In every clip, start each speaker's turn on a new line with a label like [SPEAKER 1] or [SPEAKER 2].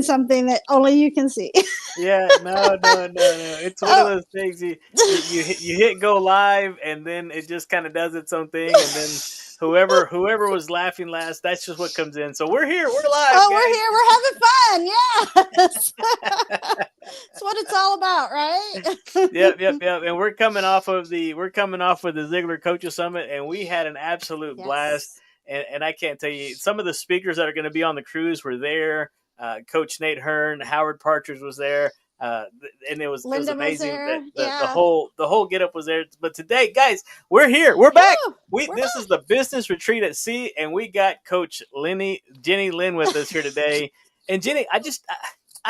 [SPEAKER 1] something that only you can see.
[SPEAKER 2] Yeah, no. It's one of
[SPEAKER 1] Oh,
[SPEAKER 2] those things you hit go live, and then it just kind of does its own thing, and then whoever was laughing last, that's just what comes in. So we're here, we're live, guys.
[SPEAKER 1] we're here. We're having fun. Yes. That's what it's all about, right?
[SPEAKER 2] Yep. And we're coming off of the Ziegler Coaches Summit, and we had an absolute blast.
[SPEAKER 1] Yes.
[SPEAKER 2] And I can't tell you, some of the speakers that are going to be on the cruise were there. Coach Nate Hearn, Howard Partridge was there. And it was
[SPEAKER 1] Linda was
[SPEAKER 2] amazing that
[SPEAKER 1] there.
[SPEAKER 2] the
[SPEAKER 1] Yeah.
[SPEAKER 2] whole get up was there. But today, guys, we're here, we're back.
[SPEAKER 1] Woo,
[SPEAKER 2] We
[SPEAKER 1] we're
[SPEAKER 2] This is
[SPEAKER 1] back.
[SPEAKER 2] the business retreat at sea, and we got Coach Jenny Lynn with us here today. And Jenny, I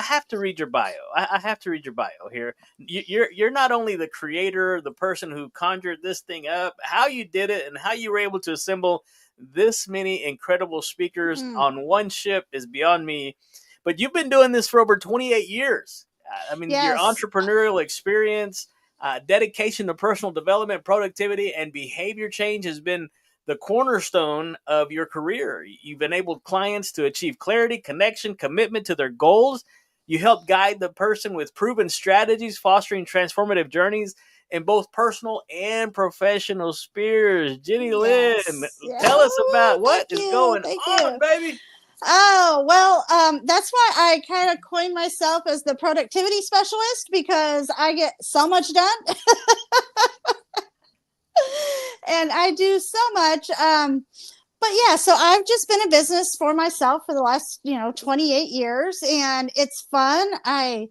[SPEAKER 2] have to read your bio. I have to read your bio here. You're not only the creator, the person who conjured this thing up, how you did it, and how you were able to assemble this many incredible speakers
[SPEAKER 1] Mm,
[SPEAKER 2] on one ship is beyond me. But you've been doing this for over 28 years. I mean, your
[SPEAKER 1] yes.
[SPEAKER 2] entrepreneurial experience, dedication to personal development, productivity, and behavior change has been the cornerstone of your career. You've enabled clients to achieve clarity, connection, commitment to their goals. You help guide the person with proven strategies, fostering transformative journeys in both personal and professional spheres. Jenny Lynn,
[SPEAKER 1] Yes. Yeah.
[SPEAKER 2] tell us about what
[SPEAKER 1] Thank
[SPEAKER 2] is
[SPEAKER 1] you.
[SPEAKER 2] going
[SPEAKER 1] Thank
[SPEAKER 2] on,
[SPEAKER 1] you.
[SPEAKER 2] baby.
[SPEAKER 1] Oh, well, that's why I kind of coined myself as the productivity specialist because I get so much done and I do so much. But yeah, so I've just been in business for myself for the last, 28 years, and it's fun. I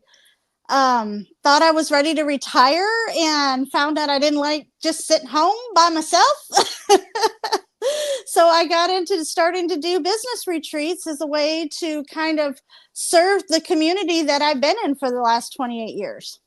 [SPEAKER 1] thought I was ready to retire and found out I didn't like just sitting home by myself. So I got into starting to do business retreats as a way to kind of serve the community that I've been in for the last 28 years.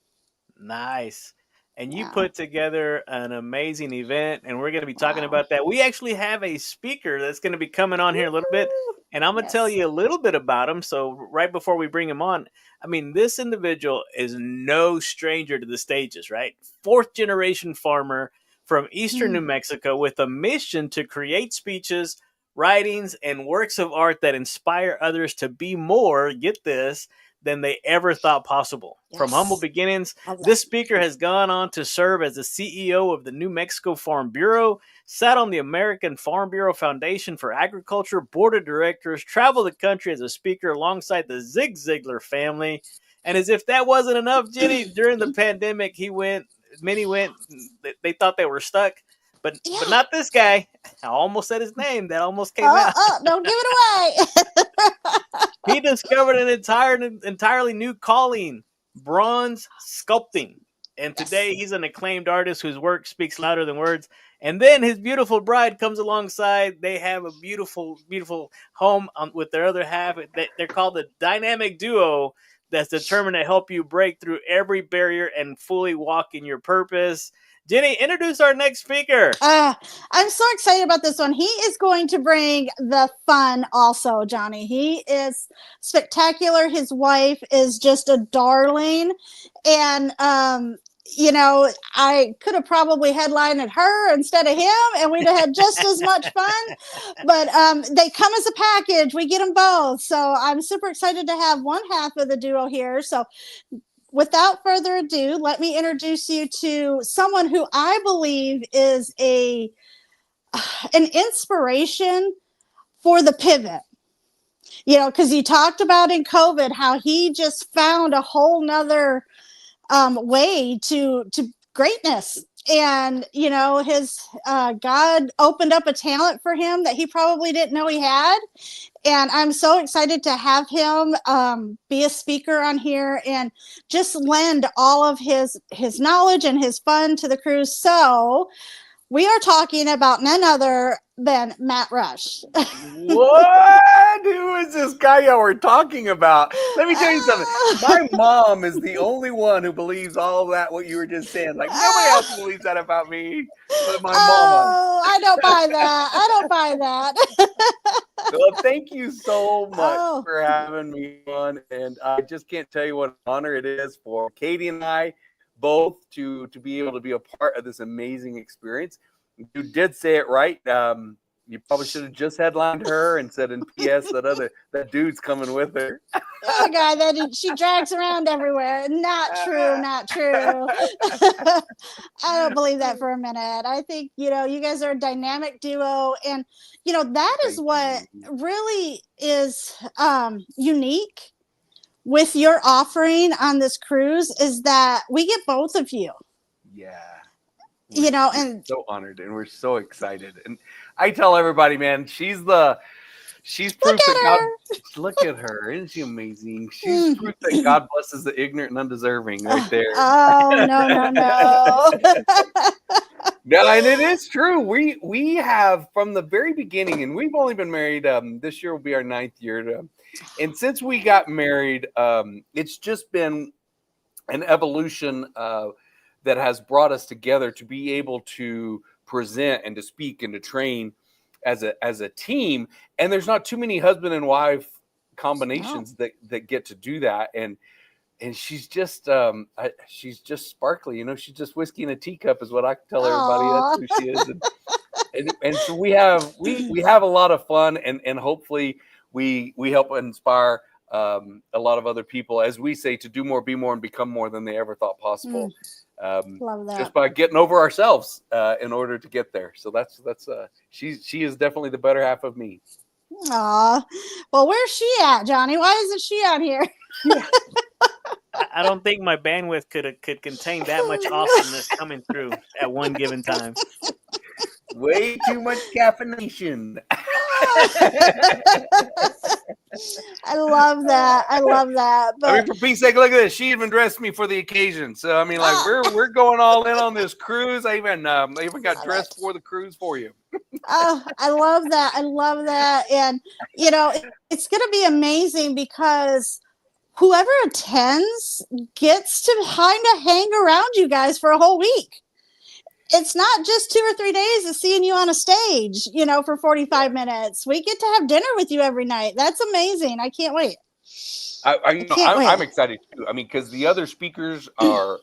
[SPEAKER 2] Nice. And you
[SPEAKER 1] Yeah.
[SPEAKER 2] put together an amazing event, and we're going to be talking
[SPEAKER 1] Wow.
[SPEAKER 2] about that. We actually have a speaker that's going to be coming on here in a little bit,
[SPEAKER 1] Woo!
[SPEAKER 2] and I'm going to tell
[SPEAKER 1] Yes.
[SPEAKER 2] you a little bit about him. So, right before we bring him on, I mean, this individual is no stranger to the stages, right? Fourth generation farmer from eastern New
[SPEAKER 1] Mm.
[SPEAKER 2] Mexico with a mission to create speeches, writings, and works of art that inspire others to be more, get this, than they ever thought possible. From humble
[SPEAKER 1] Yes.
[SPEAKER 2] beginnings,
[SPEAKER 1] Love that.
[SPEAKER 2] this speaker has gone on to serve as the CEO of the New Mexico Farm Bureau, sat on the American Farm Bureau Foundation for Agriculture Board of Directors, traveled the country as a speaker alongside the Zig Ziglar family. And as if that wasn't enough, Jenny, during the pandemic, many went, they thought they were stuck, but
[SPEAKER 1] Yeah.
[SPEAKER 2] not this guy. I almost said his name. That almost came
[SPEAKER 1] Oh,
[SPEAKER 2] out.
[SPEAKER 1] oh, don't give it away.
[SPEAKER 2] He discovered an entirely new calling, bronze sculpting. And
[SPEAKER 1] Yes.
[SPEAKER 2] today he's an acclaimed artist whose work speaks louder than words. And then his beautiful bride comes alongside. They have a beautiful home with their other half. They're called the dynamic duo that's determined to help you break through every barrier and fully walk in your purpose. Jenny, introduce our next speaker.
[SPEAKER 1] I'm so excited about this one. He is going to bring the fun also, Johnny. He is spectacular. His wife is just a darling. And, I could have probably headlined her instead of him, and we'd have had just as much fun. But they come as a package. We get them both. So I'm super excited to have one half of the duo here. So without further ado, let me introduce you to someone who I believe is an inspiration for the pivot. Because you talked about in COVID how he just found a whole nother way to greatness. And his God opened up a talent for him that he probably didn't know he had, and I'm so excited to have him be a speaker on here and just lend all of his knowledge and his fun to the cruise. So we are talking about none other than Matt Rush.
[SPEAKER 3] What? Who is this guy y'all were talking about? Let me tell you something. My mom is the only one who believes all of that, what you were just saying. Like, nobody else believes that about me but my mama.
[SPEAKER 1] Oh, I don't buy that. I don't buy that.
[SPEAKER 3] Well, thank you so much
[SPEAKER 1] Oh,
[SPEAKER 3] for having me on. And I just can't tell you what an honor it is for Katie and I both to be able to be a part of this amazing experience. You did say it right. You probably should have just headlined her and said in PS that dude's coming with her.
[SPEAKER 1] Oh guy that she drags around everywhere. Not true, not true. I don't believe that for a minute. I think, you guys are a dynamic duo, and that is what really is unique with your offering on this cruise, is that we get both of you.
[SPEAKER 3] Yeah.
[SPEAKER 1] And
[SPEAKER 3] so honored, and we're so excited. And I tell everybody, man, she's proof that God. Look at her, isn't she amazing? She's proof that God blesses the ignorant and undeserving, right there.
[SPEAKER 1] Oh no.
[SPEAKER 3] No, and it is true. We have from the very beginning, and we've only been married. This year will be our 9th year, and since we got married, it's just been an evolution that has brought us together to be able to present and to speak and to train as a team. And there's not too many husband and wife combinations that get to do that. And she's just sparkly, she's just whiskey in a teacup is what I can tell everybody. That's who she is. And so we have a lot of fun, and hopefully we help inspire a lot of other people, as we say, to do more, be more, and become more than they ever thought possible.
[SPEAKER 1] Love that.
[SPEAKER 3] Just by getting over ourselves in order to get there. So that's she is definitely the better half of me.
[SPEAKER 1] Aw, well, where's she at, Johnny? Why isn't she on here?
[SPEAKER 2] I don't think my bandwidth could contain that much awesomeness coming through at one given time.
[SPEAKER 3] Way too much caffeination.
[SPEAKER 1] I love that. But
[SPEAKER 3] for Pete's sake, look at this. She even dressed me for the occasion. So we're going all in on this cruise. I even got dressed for the cruise for you.
[SPEAKER 1] Oh, I love that. And it's going to be amazing, because whoever attends gets to kind of hang around you guys for a whole week. It's not just 2 or 3 days of seeing you on a stage, for 45 minutes. We get to have dinner with you every night. That's amazing. I can't wait.
[SPEAKER 3] I'm excited too. Because the other speakers are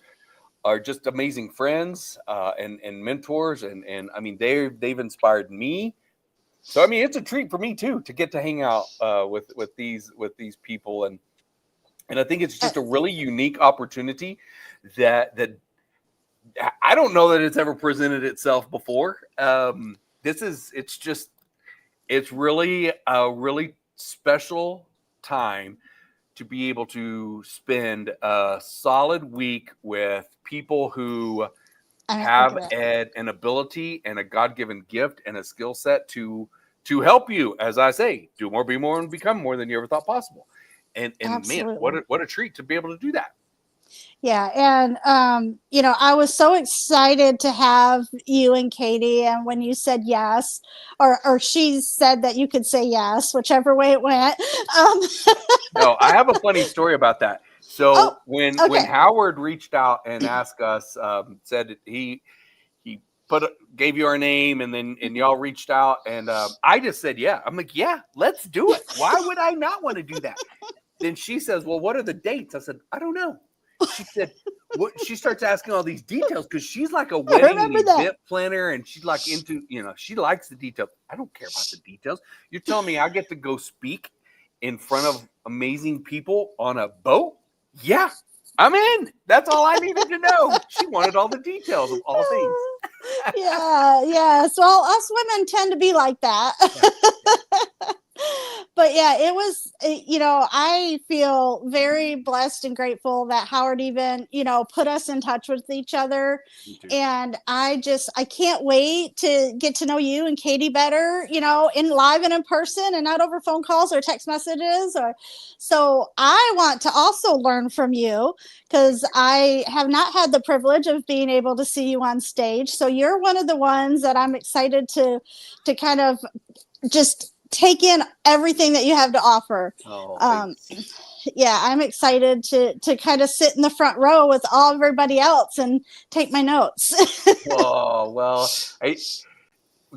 [SPEAKER 3] just amazing friends and mentors, and they've inspired me. So it's a treat for me too to get to hang out with these people, and I think it's just a really unique opportunity that I don't know that it's ever presented itself before. It's really a really special time to be able to spend a solid week with people who have an ability and a God-given gift and a skill set to help you, as I say, do more, be more, and become more than you ever thought possible. And man, what a treat to be able to do that.
[SPEAKER 1] Yeah. And, I was so excited to have you and Katie. And when you said yes, or she said that you could say yes, whichever way it went.
[SPEAKER 3] No, I have a funny story about that. So when Howard reached out and asked us, said he gave you our name, and y'all reached out, and I just said, yeah. I'm like, yeah, let's do it. Why would I not want to do that? Then she says, well, what are the dates? I said, I don't know. She said, she starts asking all these details, because she's like a wedding event planner, and she's like into, she likes the details. I don't care about the details. You're telling me I get to go speak in front of amazing people on a boat? Yeah, I'm in. That's all I needed to know. She wanted all the details of all things.
[SPEAKER 1] Yeah. So us women tend to be like that. Yeah. But yeah, it was, I feel very blessed and grateful that Howard even, put us in touch with each other. And I can't wait to get to know you and Katie better, in live and in person, and not over phone calls or text messages. So I want to also learn from you, because I have not had the privilege of being able to see you on stage. So you're one of the ones that I'm excited to kind of just take in everything that you have to offer. Yeah, I'm excited to kind of sit in the front row with everybody else and take my notes.
[SPEAKER 3] Oh, well,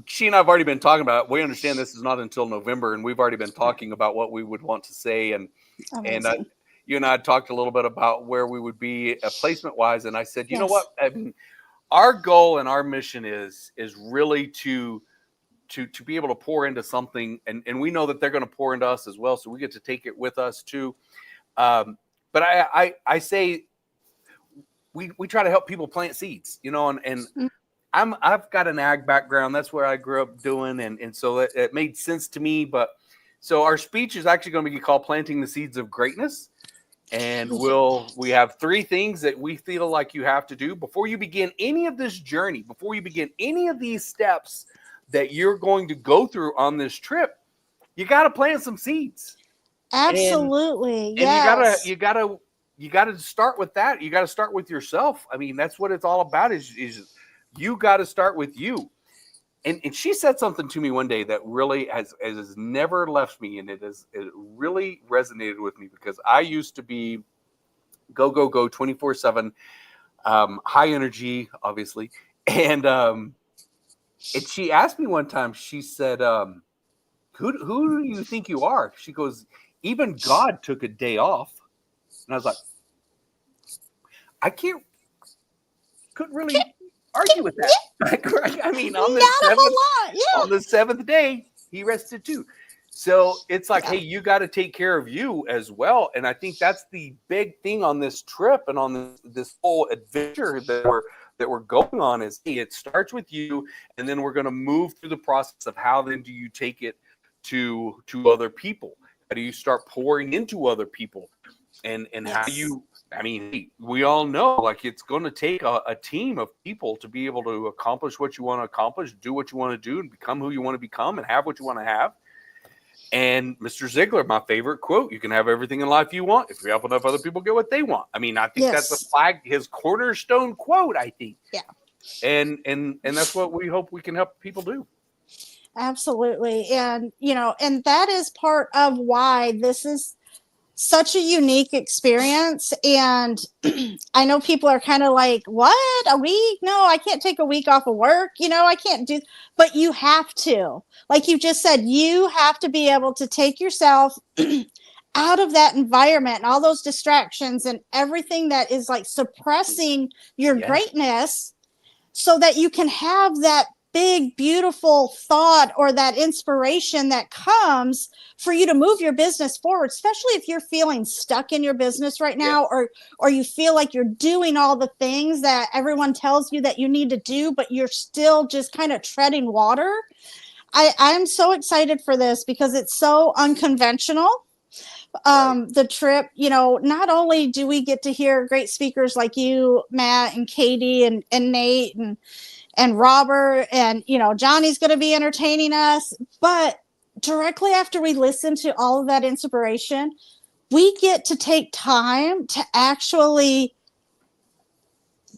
[SPEAKER 3] she and I have already been talking about it. We understand this is not until November, and we've already been talking about what we would want to say. And you and I had talked a little bit about where we would be placement wise. And I said, you know what? Our goal and our mission is really to to be able to pour into something, and we know that they're going to pour into us as well, so we get to take it with us too. But I say we try to help people plant seeds, you know, and I've got an ag background. That's where I grew up doing, and so it made sense to me. But so our speech is actually going to be called "Planting the Seeds of Greatness." And we have 3 things that we feel like you have to do before you begin any of this journey, before you begin any of these steps that you're going to go through on this trip. You got to plant some seeds.
[SPEAKER 1] Absolutely.
[SPEAKER 3] And
[SPEAKER 1] yes.
[SPEAKER 3] you gotta start with that. You got to start with yourself. I mean, that's what it's all about is you got to start with you. And she said something to me one day that really has never left me, and it really resonated with me, because I used to be go 24/7, high energy, obviously, and she asked me one time. She said, "Who do you think you are?" She goes, "Even God took a day off," and I was like, couldn't really argue with that. I mean, on the seventh day, he rested too. So it's like, hey, you got to take care of you as well. And I think that's the big thing on this trip and on this whole adventure that we're going on is, hey, it starts with you, and then we're going to move through the process of how then do you take it to other people? How do you start pouring into other people? And how you, I mean, we all know, like, it's going to take a team of people to be able to accomplish what you want to accomplish, do what you want to do, and become who you want to become, and have what you want to have. And Mr. Ziegler, my favorite quote, you can have everything in life you want if you help enough other people get what they want. I mean, I think that's his cornerstone quote, I think.
[SPEAKER 1] Yeah.
[SPEAKER 3] And that's what we hope we can help people do.
[SPEAKER 1] Absolutely. And, you know, and that is part of why this is such a unique experience. And I know people are kind of like, what, a week? No, I can't take a week off of work. You know, I can't do, but you have to, like you just said, you have to be able to take yourself out of that environment and all those distractions and everything that is like suppressing your greatness, so that you can have that big, beautiful thought or that inspiration that comes for you to move your business forward, especially if you're feeling stuck in your business right now, or you feel like you're doing all the things that everyone tells you that you need to do, but you're still just kind of treading water. I'm so excited for this because it's so unconventional. The trip, you know, not only do we get to hear great speakers like you, Matt, and Katie, and Nate, and Robert, and, you know, Johnny's going to be entertaining us. But directly after we listen to all of that inspiration, we get to take time to actually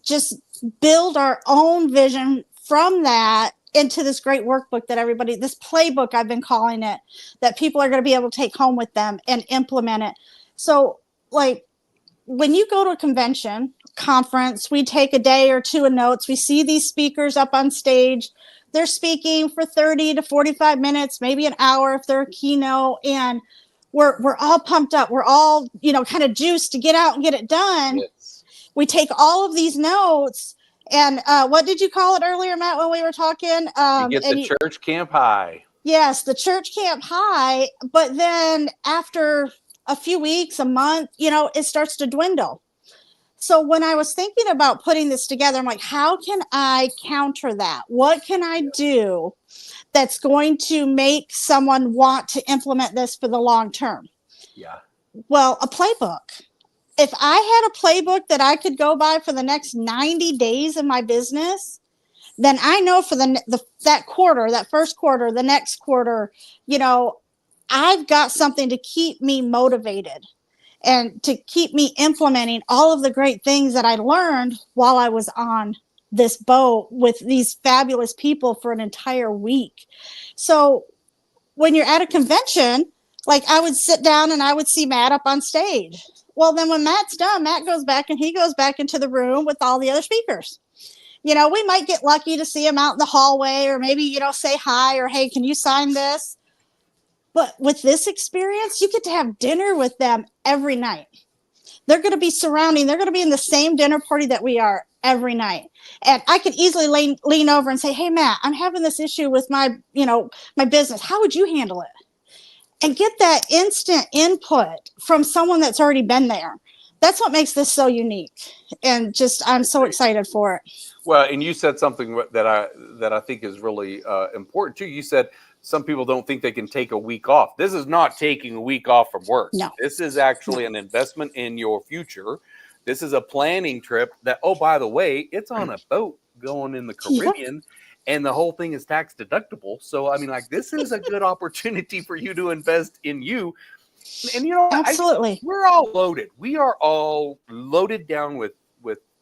[SPEAKER 1] just build our own vision from that into this great workbook that this playbook, I've been calling it, that people are going to be able to take home with them and implement it. So, like, when you go to a conference, we take a day or two of notes. We see these speakers up on stage. They're speaking for 30 to 45 minutes, maybe an hour if they're a keynote. And we're all pumped up. We're all, you know, kind of juiced to get out and get it done. Yes. We take all of these notes. And what did you call it earlier, Matt, when we were talking?
[SPEAKER 3] You get the church camp high.
[SPEAKER 1] Yes, the church camp high. But then after a few weeks, a month, you know, it starts to dwindle. So when I was thinking about putting this together, I'm like, how can I counter that? What can I do that's going to make someone want to implement this for the long term?
[SPEAKER 3] Yeah.
[SPEAKER 1] Well, a playbook. If I had a playbook that I could go by for the next 90 days of my business, then I know for that quarter, that first quarter, the next quarter, you know, I've got something to keep me motivated and to keep me implementing all of the great things that I learned while I was on this boat with these fabulous people for an entire week. So when you're at a convention, like, I would sit down and I would see Matt up on stage. Well, then when Matt's done, Matt goes back and he goes back into the room with all the other speakers. You know, we might get lucky to see him out in the hallway, or maybe, you know, say hi, or, hey, can you sign this? But with this experience, you get to have dinner with them every night. They're going to be they're going to be in the same dinner party that we are every night. And I could easily lean over and say, hey, Matt, I'm having this issue with my business. How would you handle it? And get that instant input from someone that's already been there. That's what makes this so unique. And just, I'm so excited for it.
[SPEAKER 3] Well, and you said something that I think is really important too. You said some people don't think they can take a week off. This is not taking a week off from work.
[SPEAKER 1] No.
[SPEAKER 3] This is actually an investment in your future. This is a planning trip that, oh, by the way, it's on a boat going in the Caribbean, and the whole thing is tax deductible. So, I mean, like, this is a good opportunity for you to invest in you. And, you know,
[SPEAKER 1] absolutely,
[SPEAKER 3] we're all loaded. We are all loaded down with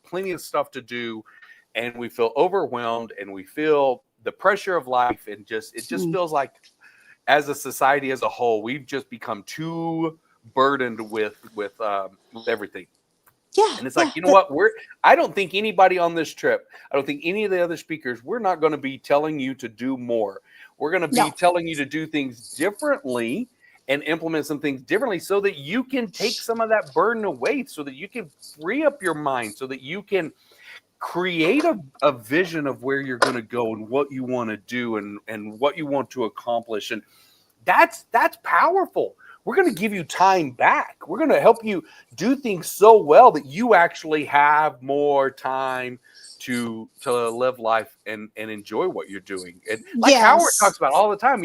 [SPEAKER 3] plenty of stuff to do, and we feel overwhelmed, and we feel the pressure of life, and it just feels like, as a society as a whole, we've just become too burdened with everything.
[SPEAKER 1] Yeah.
[SPEAKER 3] And it's like, you know what? I don't think anybody on this trip, I don't think any of the other speakers, we're not going to be telling you to do more. We're going to be telling you to do things differently and implement some things differently so that you can take some of that burden away, so that you can free up your mind, so that you can create a vision of where you're going to go and what you want to do and what you want to accomplish. And that's powerful. We're going to give you time back. We're going to help you do things so well that you actually have more time to live life and enjoy what you're doing. And like Howard talks about all the time,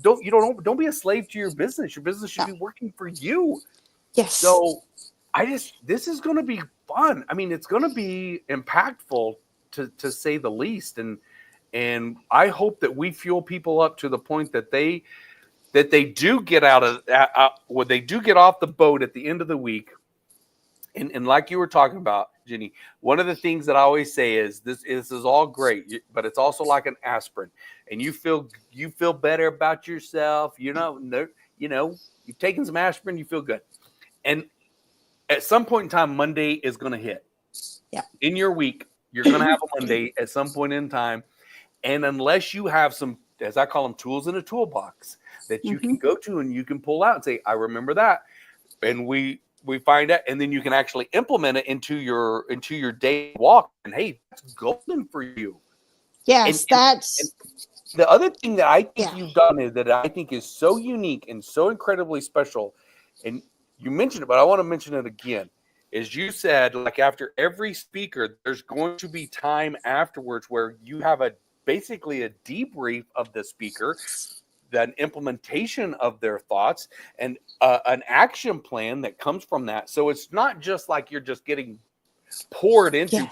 [SPEAKER 3] don't be a slave to your business. Your business should be working for you.
[SPEAKER 1] Yes.
[SPEAKER 3] So this is going to be fun. I mean, it's going to be impactful to say the least. And I hope that we fuel people up to the point that they do get when they do get off the boat at the end of the week. And like you were talking about, Jeannie, one of the things that I always say is this is all great, but it's also like an aspirin, and you feel better about yourself. You've taken some aspirin, you feel good. And at some point in time, Monday is going to hit.
[SPEAKER 1] Yeah.
[SPEAKER 3] In your week, you're going to have a Monday at some point in time. And unless you have some, as I call them, tools in a toolbox that you can go to and you can pull out and say, I remember that. And we find out, and then you can actually implement it into your day walk. And hey, that's golden for you.
[SPEAKER 1] Yes,
[SPEAKER 3] and the other thing that I think you've done is that I think is so unique and so incredibly special. And you mentioned it, but I want to mention it again. Is you said, like, after every speaker, there's going to be time afterwards where you have basically a debrief of the speaker, an implementation of their thoughts, and an action plan that comes from that. So it's not just like you're just getting poured into. No.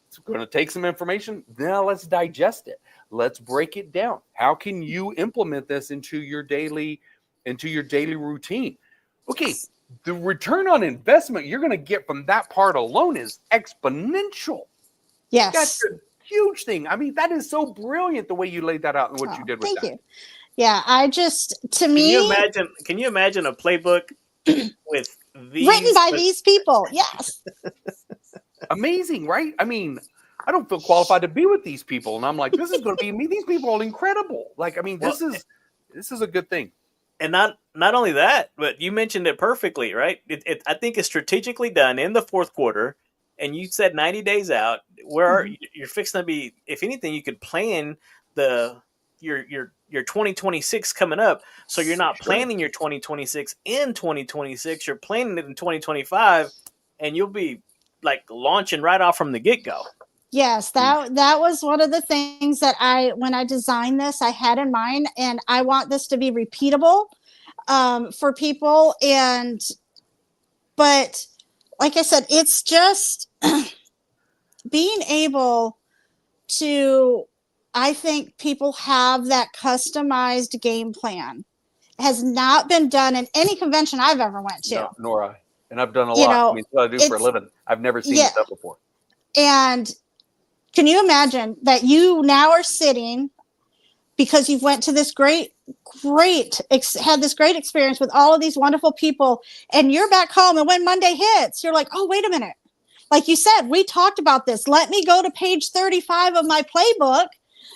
[SPEAKER 3] It's going to take some information. Now let's digest it. Let's break it down. How can you implement this into your daily routine? Okay, the return on investment you're going to get from that part alone is exponential.
[SPEAKER 1] Yes.
[SPEAKER 3] That's a huge thing. I mean, that is so brilliant the way you laid that out and what you did with that. Thank you.
[SPEAKER 1] Yeah, Can
[SPEAKER 2] you imagine a playbook with these
[SPEAKER 1] written by these people? Yes.
[SPEAKER 3] Amazing, right? I mean, I don't feel qualified to be with these people, and I'm like, this is going to be me. These people are incredible. Like, I mean, this is a good thing.
[SPEAKER 2] And not only that, but you mentioned it perfectly, right? I think it's strategically done in the fourth quarter, and you said 90 days out. Where you're fixing to be, if anything, you could plan your 2026 coming up, so you're not planning your 2026 in 2026. You're planning it in 2025, and you'll be like launching right off from the get-go.
[SPEAKER 1] Yes, that was one of the things that when I designed this, I had in mind, and I want this to be repeatable for people. But like I said, it's just being able to, I think people have that customized game plan. It has not been done in any convention I've ever went to.
[SPEAKER 3] No, nor I. And I've done a lot. I mean, it's what I do for a living. I've never seen it done before.
[SPEAKER 1] And can you imagine that you now are sitting, because you've went to this had this great experience with all of these wonderful people, and you're back home, and when Monday hits, you're like, oh, wait a minute. Like you said, we talked about this. Let me go to page 35 of my playbook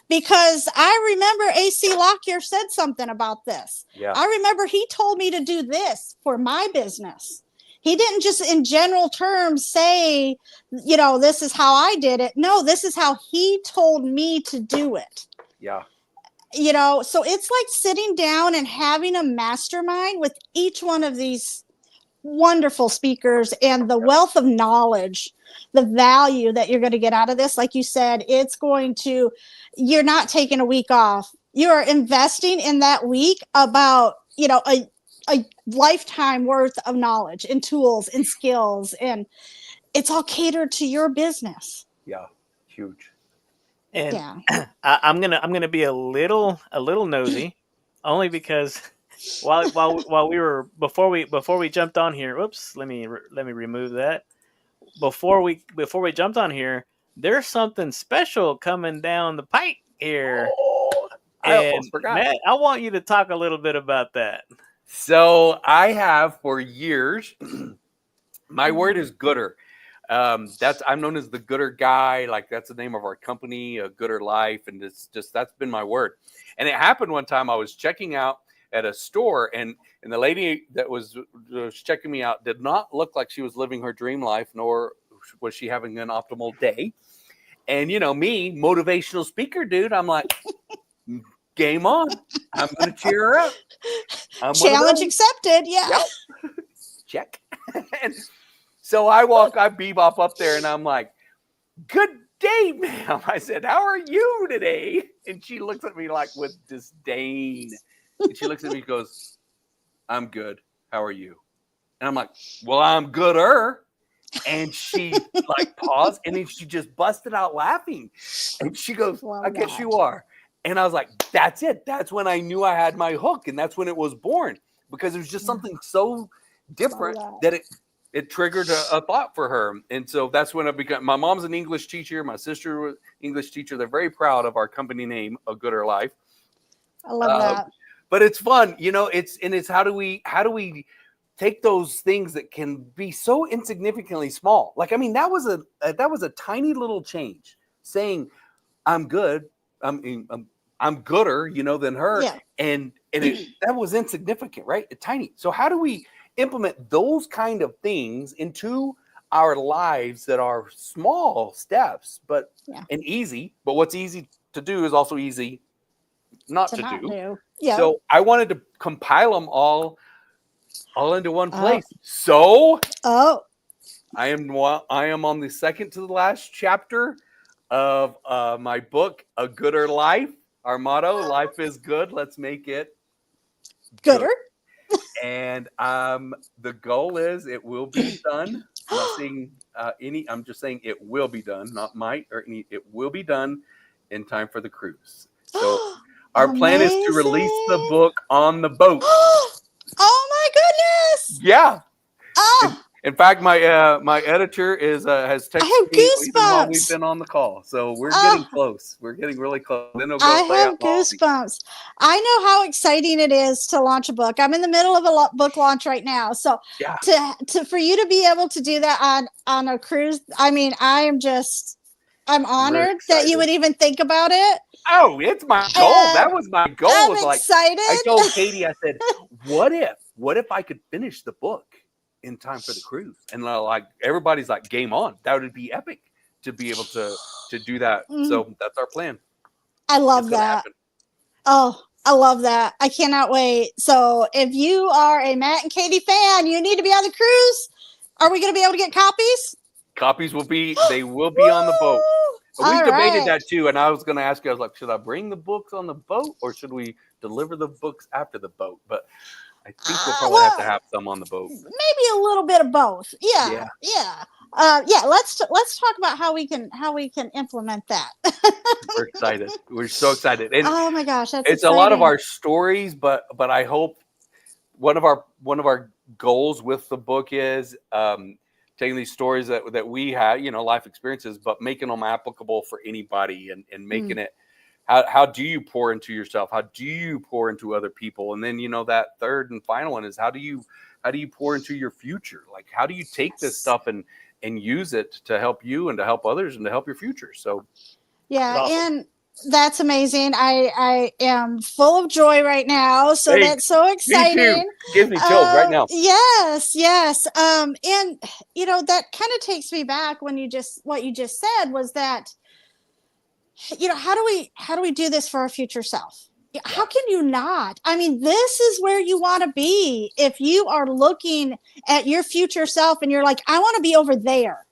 [SPEAKER 1] because I remember AC Lockyer said something about this.
[SPEAKER 3] Yeah.
[SPEAKER 1] I remember he told me to do this for my business. He didn't just in general terms say, this is how I did it. No, this is how he told me to do it.
[SPEAKER 3] Yeah.
[SPEAKER 1] So it's like sitting down and having a mastermind with each one of these wonderful speakers and the wealth of knowledge, the value that you're going to get out of this. Like you said, you're not taking a week off. You are investing in that week about, a lifetime worth of knowledge and tools and skills, and it's all catered to your business.
[SPEAKER 3] Yeah. Huge.
[SPEAKER 2] And
[SPEAKER 1] Yeah.
[SPEAKER 2] I'm gonna be a little nosy, only because while we were before we jumped on here. Whoops, let me remove that. Before we jumped on here, there's something special coming down the pike here.
[SPEAKER 3] Oh, I almost forgot.
[SPEAKER 2] Matt, I want you to talk a little bit about that.
[SPEAKER 3] So I have for years, my word is gooder. I'm known as the gooder guy. Like that's the name of our company, a gooder life. And that's been my word. And it happened one time I was checking out at a store and the lady that was checking me out did not look like she was living her dream life, nor was she having an optimal day. And me, motivational speaker, dude, I'm like, game on. I'm going to cheer her up.
[SPEAKER 1] Challenge accepted. Yeah.
[SPEAKER 3] Yep. Check. And so I bebop up there and I'm like, good day, ma'am. I said, how are you today? And she looks at me like with disdain. And she looks at me and goes, I'm good. How are you? And I'm like, well, I'm gooder. And she like paused and then she just busted out laughing. And she goes, I guess you are. And I was like, that's it. That's when I knew I had my hook. And that's when it was born, because it was just something so different that it triggered a thought for her. And so that's when I became, my mom's an English teacher. My sister was an English teacher. They're very proud of our company name, A Gooder Life.
[SPEAKER 1] I love that.
[SPEAKER 3] But it's fun, it's how do we take those things that can be so insignificantly small? Like, I mean, that was a tiny little change saying, I'm good. I'm gooder, than her. Yeah. And that was insignificant, right? Tiny. So how do we implement those kind of things into our lives that are small steps, and easy, but what's easy to do is also easy not to do. Yeah. So I wanted to compile them all into one place. So I am on the second to the last chapter of my book, A Gooder Life. Our motto, life is good. Let's make it
[SPEAKER 1] gooder.
[SPEAKER 3] And the goal is it will be done. I'm not saying I'm just saying it will be done, not might or any. It will be done in time for the cruise. So our plan is to release the book on the boat.
[SPEAKER 1] Oh my goodness!
[SPEAKER 3] Yeah. In fact, my editor has texted me even while we've been on the call. So we're getting close. We're getting really close. Then it'll go
[SPEAKER 1] I have goosebumps. I know how exciting it is to launch a book. I'm in the middle of a book launch right now. So for you to be able to do that on a cruise, I mean, I'm honored that you would even think about it.
[SPEAKER 3] Oh, it's my goal. That was my goal.
[SPEAKER 1] I'm excited.
[SPEAKER 3] I told Katie, I said, what if I could finish the book in time for the cruise? And like everybody's like, game on. That would be epic to be able to do that. So that's our plan.
[SPEAKER 1] I love that. Oh, I love that. I cannot wait. So if you are a Matt and Katie fan, you need to be on the cruise. Are we going to be able to get copies?
[SPEAKER 3] Copies will be on the boat. We debated that too. And I was going to ask you, I was like, should I bring the books on the boat or should we deliver the books after the boat? But I think we'll probably have to have some on the boat.
[SPEAKER 1] Maybe a little bit of both. Yeah. Let's talk about how we can implement that.
[SPEAKER 3] We're excited. We're so excited. And
[SPEAKER 1] oh my gosh,
[SPEAKER 3] it's exciting. A lot of our stories, but I hope one of our goals with the book is taking these stories that we had, life experiences, but making them applicable for anybody and making it. How do you pour into yourself? How do you pour into other people? And then, that third and final one is how do you pour into your future? Like, how do you take this stuff and use it to help you and to help others and to help your future? So,
[SPEAKER 1] yeah. Awesome. That's amazing. I am full of joy right now. So
[SPEAKER 3] Thanks.
[SPEAKER 1] that's so
[SPEAKER 3] Me too.
[SPEAKER 1] exciting.
[SPEAKER 3] Gives me chills right now.
[SPEAKER 1] Yes. And that kind of takes me back when what you just said was that, how do we do this for our future self? How can you not? I mean, this is where you want to be. If you are looking at your future self and you're like, I want to be over there.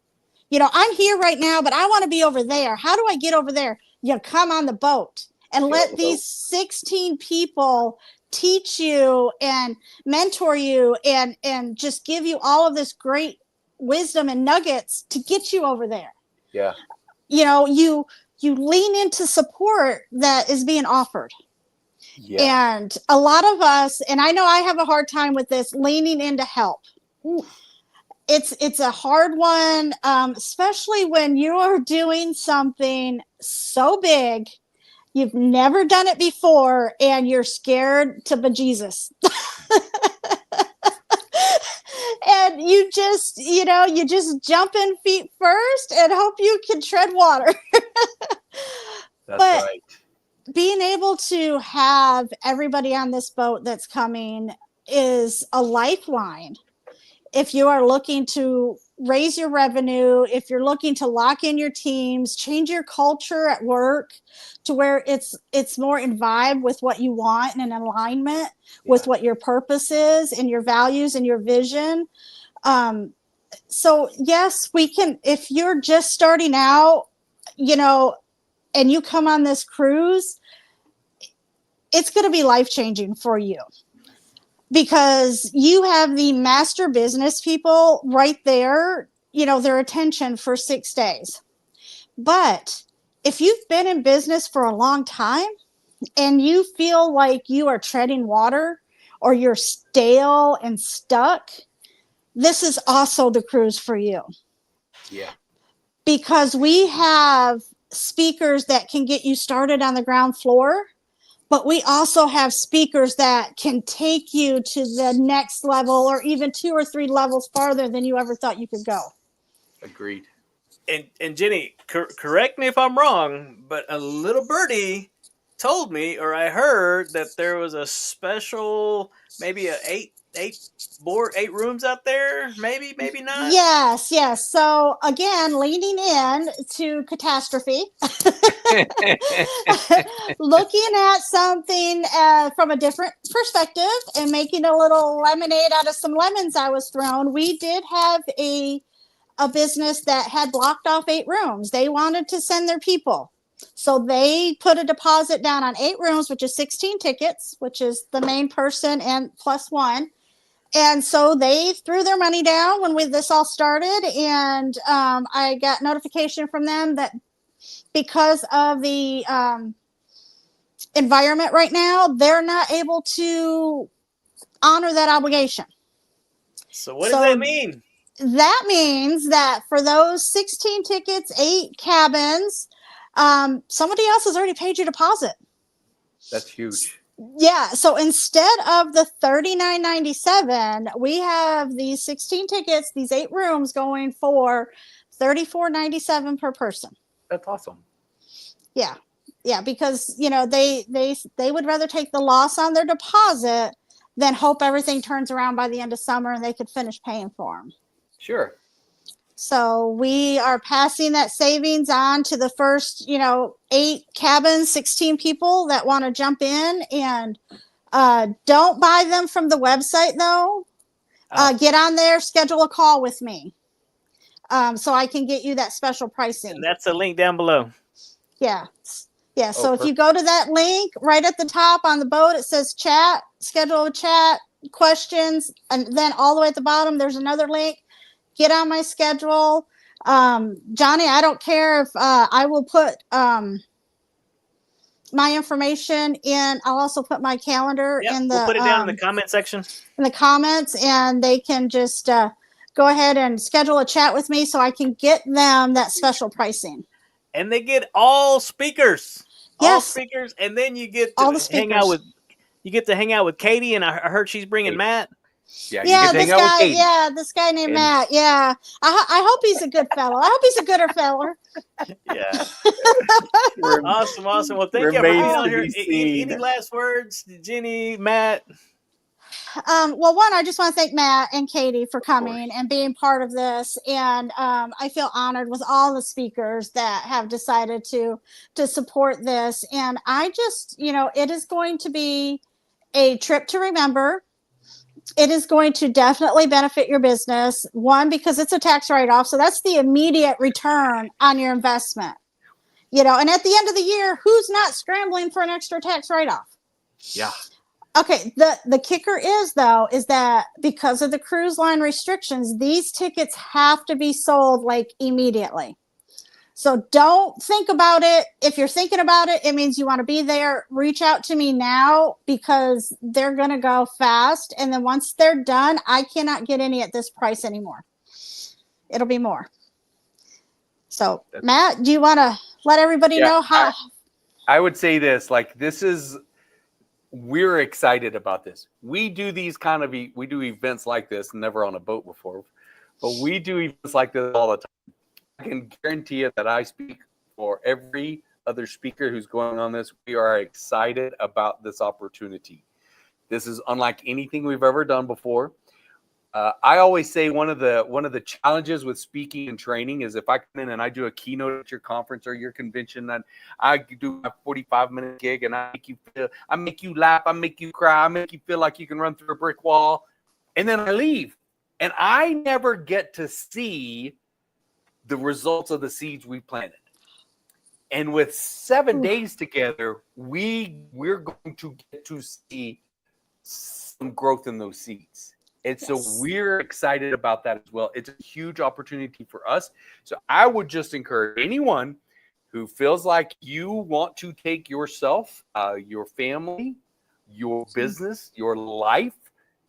[SPEAKER 1] I'm here right now, but I want to be over there. How do I get over there? You come on the boat and let these 16 people teach you and mentor you and just give you all of this great wisdom and nuggets to get you over there.
[SPEAKER 3] Yeah.
[SPEAKER 1] You lean into support that is being offered. Yeah. And a lot of us, and I know I have a hard time with this, leaning into help. Ooh. It's a hard one, especially when you are doing something so big, you've never done it before, and you're scared to bejesus. And you just jump in feet first and hope you can tread water.
[SPEAKER 3] That's
[SPEAKER 1] but
[SPEAKER 3] right.
[SPEAKER 1] Being able to have everybody on this boat that's coming is a lifeline. If you are looking to raise your revenue, if you're looking to lock in your teams, change your culture at work to where it's more in vibe with what you want and in alignment with what your purpose is and your values and your vision. So yes, we can, if you're just starting out, and you come on this cruise, it's going to be life-changing for you. Because you have the master business people right there, their attention for 6 days. But if you've been in business for a long time and you feel like you are treading water or you're stale and stuck, this is also the cruise for you.
[SPEAKER 3] Yeah.
[SPEAKER 1] Because we have speakers that can get you started on the ground floor. But we also have speakers that can take you to the next level or even 2 or 3 levels farther than you ever thought you could go.
[SPEAKER 3] Agreed.
[SPEAKER 2] And Jenny, correct me if I'm wrong, but a little birdie told me, or I heard, that there was a special, maybe eight rooms out there, maybe not.
[SPEAKER 1] Yes. So again, leaning in to catastrophe, looking at something from a different perspective and making a little lemonade out of some lemons I was thrown. We did have a business that had blocked off 8 rooms. They wanted to send their people. So they put a deposit down on 8 rooms, which is 16 tickets, which is the main person and plus one. And so they threw their money down when this all started. And I got notification from them that because of the environment right now, they're not able to honor that obligation.
[SPEAKER 2] So what does that mean?
[SPEAKER 1] That means that for those 16 tickets, 8 cabins, somebody else has already paid your deposit.
[SPEAKER 3] That's huge.
[SPEAKER 1] Yeah, so instead of the $39.97, we have these 16 tickets, these 8 rooms going for $34.97 per person.
[SPEAKER 3] That's awesome.
[SPEAKER 1] Yeah, because they would rather take the loss on their deposit than hope everything turns around by the end of summer and they could finish paying for them.
[SPEAKER 3] Sure.
[SPEAKER 1] So we are passing that savings on to the first, 8 cabins, 16 people that want to jump in. And don't buy them from the website, though. Get on there, schedule a call with me so I can get you that special pricing.
[SPEAKER 2] And that's the link down below.
[SPEAKER 1] Yeah. So if you go to that link right at the top on the boat, it says chat, schedule a chat, questions, and then all the way at the bottom, there's another link. Get on my schedule. Johnny, I don't care if I will put my information in. I'll also put my calendar in the.
[SPEAKER 2] We'll put it down in the comment section.
[SPEAKER 1] In the comments, and they can just go ahead and schedule a chat with me so I can get them that special pricing.
[SPEAKER 2] And they get all speakers.
[SPEAKER 1] Yes.
[SPEAKER 2] All speakers, and then you get to hang out with. You get to hang out with Katie, and I heard she's bringing Matt.
[SPEAKER 3] Yeah, you get to hang out with Katie.
[SPEAKER 1] Yeah, this guy named Matt. Yeah, I hope he's a good fellow. I hope he's a gooder feller.
[SPEAKER 2] Yeah. Awesome. Well, thank you for being on here. Any last words, Jeannie, Matt?
[SPEAKER 1] Well, one, I just want to thank Matt and Katie for coming and being part of this. And I feel honored with all the speakers that have decided to support this. And I just, it is going to be a trip to remember. It is going to definitely benefit your business. One, because it's a tax write-off. So that's the immediate return on your investment. And at the end of the year, who's not scrambling for an extra tax write-off?
[SPEAKER 3] Yeah.
[SPEAKER 1] Okay, the kicker is that because of the cruise line restrictions, these tickets have to be sold like immediately. So don't think about it. If you're thinking about it, it means you want to be there. Reach out to me now because they're going to go fast. And then once they're done, I cannot get any at this price anymore. It'll be more. So Matt, do you want to let everybody know how?
[SPEAKER 3] I would say this, we're excited about this. We do these we do events like this, never on a boat before, but we do events like this all the time. I can guarantee you that I speak for every other speaker who's going on this. We are excited about this opportunity. This is unlike anything we've ever done before. I always say one of the challenges with speaking and training is if I come in and I do a keynote at your conference or your convention, and I do a 45-minute gig and I make you laugh, I make you cry, I make you feel like you can run through a brick wall, and then I leave. And I never get to see the results of the seeds we planted. And with 7 days together, we're going to get to see some growth in those seeds. And so we're excited about that as well. It's a huge opportunity for us. So I would just encourage anyone who feels like you want to take yourself, your family, your business, your life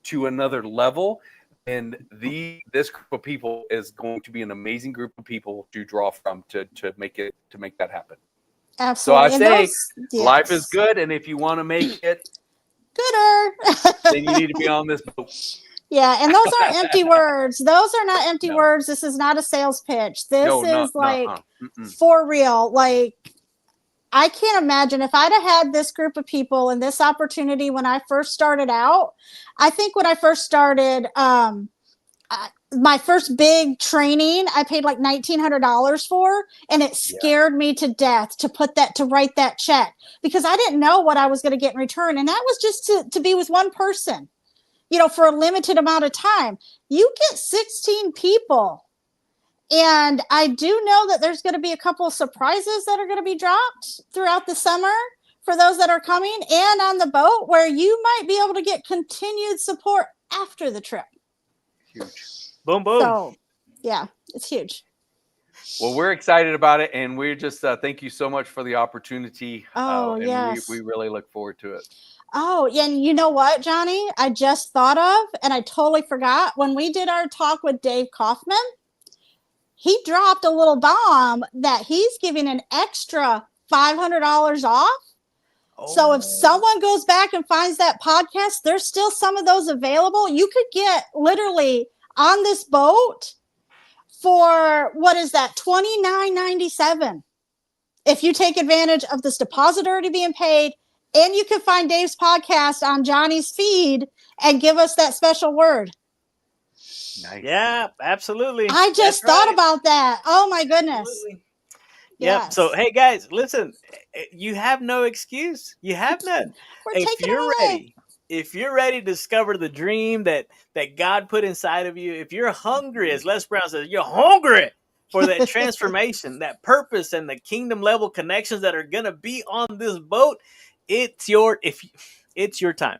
[SPEAKER 3] to another level. And this group of people is going to be an amazing group of people to draw from to make that happen.
[SPEAKER 1] Absolutely.
[SPEAKER 3] So I say life is good. And if you want to make it
[SPEAKER 1] gooder,
[SPEAKER 3] then you need to be on this boat.
[SPEAKER 1] Yeah, and those aren't empty words. Those are not empty words. This is not a sales pitch. This is for real. Like, I can't imagine if I'd have had this group of people and this opportunity when I first started out. I think when I first started, my first big training, I paid like $1,900 for, and it scared me to death to write that check because I didn't know what I was going to get in return. And that was just to be with one person. For a limited amount of time. You get 16 people. And I do know that there's going to be a couple of surprises that are going to be dropped throughout the summer for those that are coming and on the boat where you might be able to get continued support after the trip.
[SPEAKER 3] Huge.
[SPEAKER 2] Boom, boom.
[SPEAKER 1] So, yeah, it's huge.
[SPEAKER 3] Well, we're excited about it. And we're just thank you so much for the opportunity.
[SPEAKER 1] Yes.
[SPEAKER 3] We really look forward to it.
[SPEAKER 1] Oh, and you know what, Johnny? I just thought of, and I totally forgot, when we did our talk with Dave Kaufman, he dropped a little bomb that he's giving an extra $500 off. Oh. So if someone goes back and finds that podcast, there's still some of those available. You could get literally on this boat for, what is that, $29.97 if you take advantage of this deposit already being paid. And you can find Dave's podcast on Johnny's feed and give us that special word.
[SPEAKER 2] Nice. Yeah, absolutely.
[SPEAKER 1] I just thought about that. Oh, my goodness.
[SPEAKER 2] Absolutely. Yep. Yes. So, hey, guys, listen, you have no excuse. You have none. If you're ready to discover the dream that God put inside of you, if you're hungry, as Les Brown says, you're hungry for that transformation, that purpose, and the kingdom level connections that are going to be on this boat, it's your time,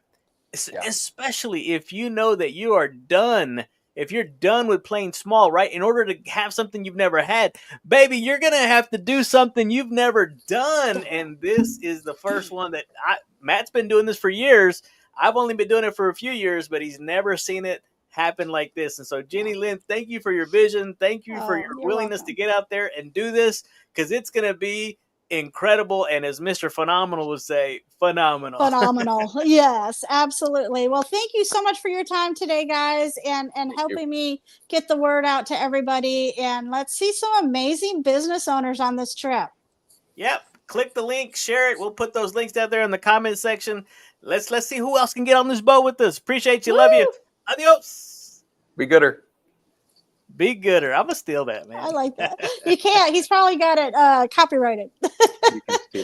[SPEAKER 2] especially if you know that you are done. If you're done with playing small, right? In order to have something you've never had, baby, you're going to have to do something you've never done. And this is the first one that Matt's been doing this for years. I've only been doing it for a few years, but he's never seen it happen like this. And so, Jeannie Lynn, thank you for your vision. Thank you for your willingness to get out there and do this, because it's going to be incredible, and as Mr. Phenomenal would say, phenomenal.
[SPEAKER 1] Phenomenal. Yes, absolutely. Well, thank you so much for your time today, guys, and helping me get the word out to everybody. And let's see some amazing business owners on this trip.
[SPEAKER 2] Yep. Click the link, share it. We'll put those links out there in the comment section. Let's see who else can get on this boat with us. Appreciate you.
[SPEAKER 1] Woo!
[SPEAKER 2] Love you. Adios.
[SPEAKER 3] Be gooder.
[SPEAKER 2] Be gooder. I'm going to steal that, man.
[SPEAKER 1] I like that. You can't. He's probably got it copyrighted.
[SPEAKER 3] You can steal it.